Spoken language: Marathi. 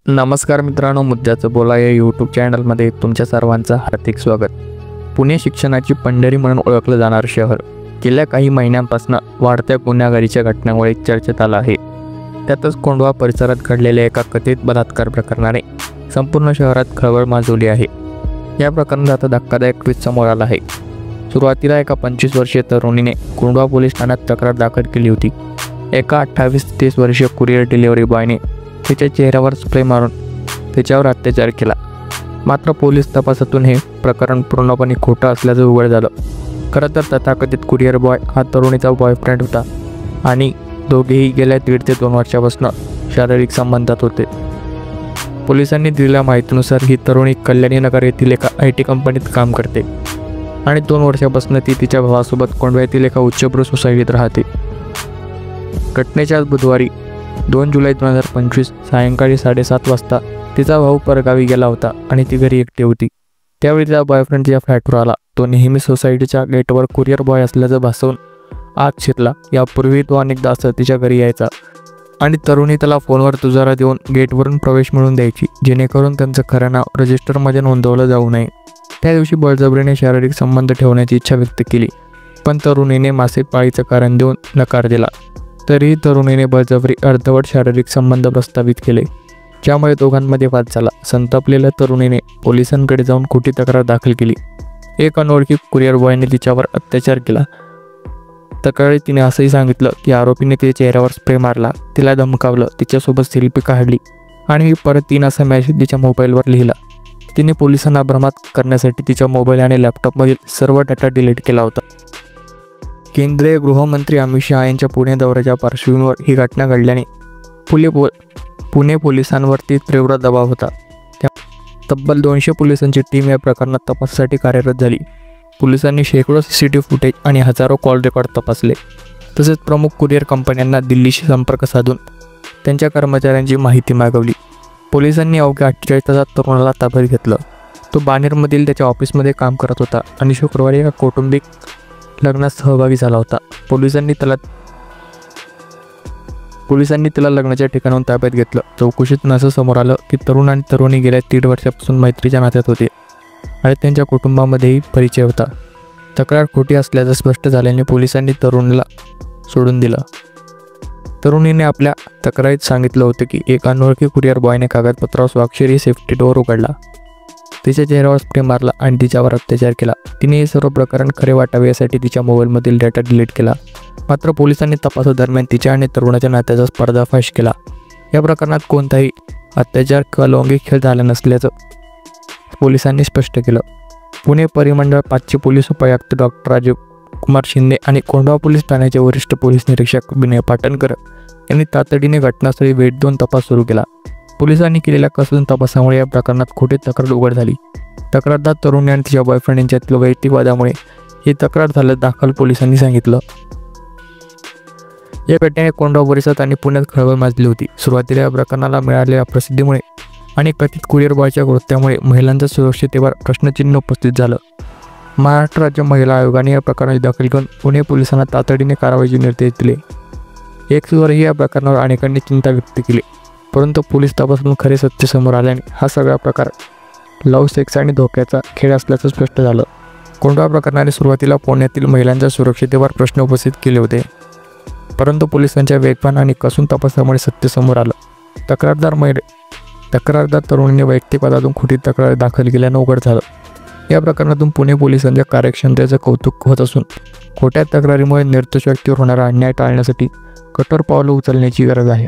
नमस्कार मित्रांनो, मुद्द्याचं बोला या यूट्यूब चॅनलमध्ये तुमच्या सर्वांचं हार्दिक स्वागत. पुणे शिक्षणाची पंढरी म्हणून ओळखलं जाणारं शहर गेल्या काही महिन्यांपासून वाढत्या गुन्हेगारीच्या घटनांमुळे चर्चेत आलं आहे. त्यातच कोंढवा परिसरात घडलेल्या एका कथित बलात्कार प्रकरणाने संपूर्ण शहरात खळबळ माजवली आहे. या प्रकरणात आता धक्कादायक ट्विस्ट समोर आला आहे. सुरुवातीला एका 25 वर्षीय तरुणीने कोंढवा पोलीस ठाण्यात तक्रार दाखल केली होती. एका 28 ते 30 वर्षीय कुरिअर डिलिव्हरी बॉयने तिच्या चेहऱ्यावर स्प्रे मारून तिच्यावर अत्याचार केला. मात्र पोलीस तपासातून हे प्रकरण पूर्णपणे खोटं असल्याचं उघड झालं. खरं तर तथाकथित कुरिअर बॉय हा तरुणीचा बॉयफ्रेंड होता आणि दोघेही गेल्या 1.5 ते 2 वर्षापासून शारीरिक संबंधात होते. पोलिसांनी दिलेल्या माहितीनुसार ही तरुणी कल्याणीनगर येथील एका IT कंपनीत काम करते आणि 2 वर्षापासून ती तिच्या भावासोबत कोंढवा येथील एका उच्चभ्रू सोसायटीत राहते. घटनेच्या बुधवारी 2 जुलै 2025 सायंकाळी 7:30 वाजता तिचा भाऊ परगावी गेला होता आणि ती घरी एकटी होती. त्यावेळी तिचा बॉयफ्रेंड तिच्या फ्लॅटवर आला. तो नेहमी सोसायटीच्या गेटवर कुरिअर बॉय असल्याचं भासवून आत शिरला. यापूर्वी तो अनेकदा असं तिच्या घरी यायचा आणि तरुणी त्याला फोनवर तुजारा देऊन गेटवरून प्रवेश मिळवून द्यायची, जेणेकरून त्यांचं खरं नाव रजिस्टरमध्ये नोंदवलं जाऊ नये. त्या दिवशी बळजबरीने शारीरिक संबंध ठेवण्याची इच्छा व्यक्त केली, पण तरुणीने मासिक पाळीचं कारण देऊन नकार दिला. तरीही तरुणीने बळजबरी अर्धवट शारीरिक संबंध प्रस्थापित केले, ज्यामुळे दोघांमध्ये वाद झाला. संतापलेल्या तरुणीने पोलिसांकडे जाऊन खोटी तक्रार दाखल केली. एक अनोळखी कुरिअर बॉयने तिच्यावर अत्याचार केला. तक्रारीत तिने असंही सांगितलं की आरोपीने तिच्या चेहऱ्यावर स्प्रे मारला, तिला धमकावलं, तिच्यासोबत सेल्फी काढली आणि परत 3 असा मेसेज तिच्या मोबाईलवर लिहिला. तिने पोलिसांना भ्रमात करण्यासाठी तिच्या मोबाईल आणि लॅपटॉपमधील सर्व डाटा डिलीट केला होता. केंद्रीय गृहमंत्री अमित शहा यांच्या पुणे दौऱ्याच्या पार्श्वभूमीवर ही घटना घडल्याने पुणे पोलिसांवरती तीव्र दबाव होता. तब्बल 200 पोलिसांची टीम या प्रकरणात तपासासाठी कार्यरत झाली. पोलिसांनी शेकडो CCTV फुटेज आणि हजारो कॉल रेकॉर्ड तपासले. तसेच प्रमुख कुरिअर कंपन्यांना दिल्लीशी संपर्क साधून त्यांच्या कर्मचाऱ्यांची माहिती मागवली. पोलिसांनी अवघ्या 48 तासात तरुणाला ताब्यात घेतलं. तो बाणेरमधील त्याच्या ऑफिसमध्ये काम करत होता आणि शुक्रवारी एका कौटुंबिक लग्नात सहभागी झाला होता. पोलिसांनी त्याला लग्नाच्या ठिकाणाहून ताब्यात घेतलं. चौकशीतून असं समोर आलं की तरुण आणि तरुणी गेल्या 1.5 वर्षापासून मैत्रीच्या नात्यात होते आणि त्यांच्या कुटुंबामध्येही परिचय होता. तक्रार खोटी असल्याचं स्पष्ट झाल्याने पोलिसांनी तरुणीला सोडून दिलं. तरुणीने आपल्या तक्रारीत सांगितलं होतं की एक अनोळखी कुरिअर बॉयने कागदपत्रावर स्वाक्षरी सेफ्टी डोअर उघडला, तिच्या चेहऱ्यावर स्प्रे मारला आणि तिच्यावर अत्याचार केला. तिने हे सर्व प्रकरण खरे वाटावे यासाठी तिच्या मोबाईलमधील डेटा डिलीट केला. मात्र पोलिसांनी तपासादरम्यान तिच्या आणि तरुणाच्या नात्याचा पर्दाफाश केला. या प्रकरणात कोणताही अत्याचार किंवा लैंगिक छळ झाला नसल्याचं पोलिसांनी स्पष्ट केलं. पुणे परिमंडळ 5चे पोलीस उपायुक्त डॉक्टर राजीव कुमार शिंदे आणि कोंढवा पोलीस ठाण्याचे वरिष्ठ पोलीस निरीक्षक विनय पाटणकर यांनी तातडीने घटनास्थळी भेट देऊन तपास सुरू केला. पोलिसांनी केलेल्या कसून तपासामुळे या प्रकरणात खोटी तक्रार उघड झाली. तक्रारदार तरुणी आणि तिच्या बॉयफ्रेंड यांच्यातील वैयक्तिक वादामुळे ही तक्रार झाल्याचं दाखल पोलिसांनी सांगितलं. या घटनेने कोंढवा परिसरात आणि पुण्यात खळबळ माजली होती. सुरुवातीला या प्रकरणाला मिळालेल्या प्रसिद्धीमुळे आणि कथित कुरिअर बॉयच्या कृत्यामुळे महिलांच्या सुरक्षिततेवर प्रश्नचिन्ह उपस्थित झालं. महाराष्ट्र राज्य महिला आयोगाने या प्रकरणाची दखल घेऊन पुणे पोलिसांना तातडीने कारवाईचे निर्देश दिले. एक्सवरही या प्रकरणावर अनेकांनी चिंता व्यक्त केली, परंतु पोलीस तपासातून खरे सत्य समोर आल्याने हा सगळा प्रकार लव्ह सेक्स आणि धोक्याचा खेळ असल्याचं स्पष्ट झालं. कोंढवा प्रकरणाने सुरुवातीला पुण्यातील महिलांच्या सुरक्षिततेवर प्रश्न उपस्थित केले होते, परंतु पोलिसांच्या वेगवान आणि कसून तपासामुळे सत्य समोर आलं. तक्रारदार तरुणीने वैयक्तिक वादातून खोटी तक्रार दाखल केल्यानं उघड झालं. या प्रकरणातून पुणे पोलिसांच्या कार्यक्षमतेचं कौतुक होत असून खोट्या तक्रारीमुळे निर्दोष व्यक्तीवर होणारा अन्याय टाळण्यासाठी कठोर पावलं उचलण्याची गरज आहे.